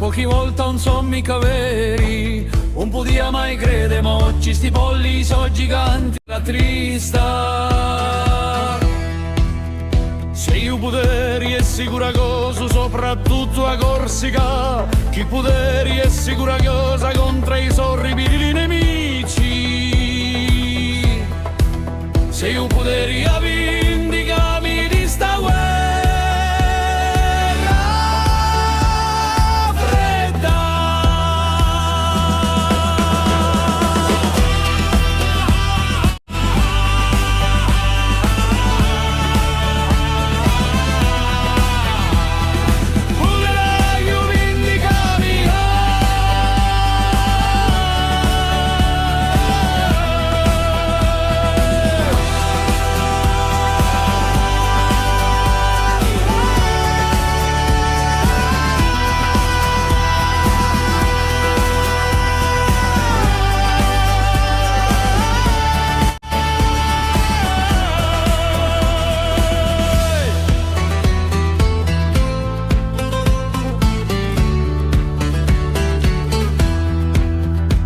pochi volta non sono mica veri, un po' di mai crede, ma oggi sti polli sono giganti, la trista. Se io poteri è sicura cosa, soprattutto a Corsica, chi poteri è sicura cosa contro i sorribili nemici. Se io poteri a vendicami di sta guerra fredda. Potrai io vendicami,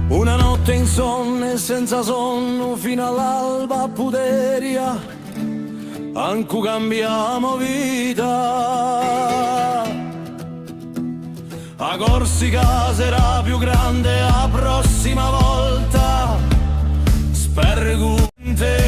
una notte insonne senza sonno fino all'alba puteria, anche cambiamo vita. A Corsica sarà più grande la prossima volta, spero che te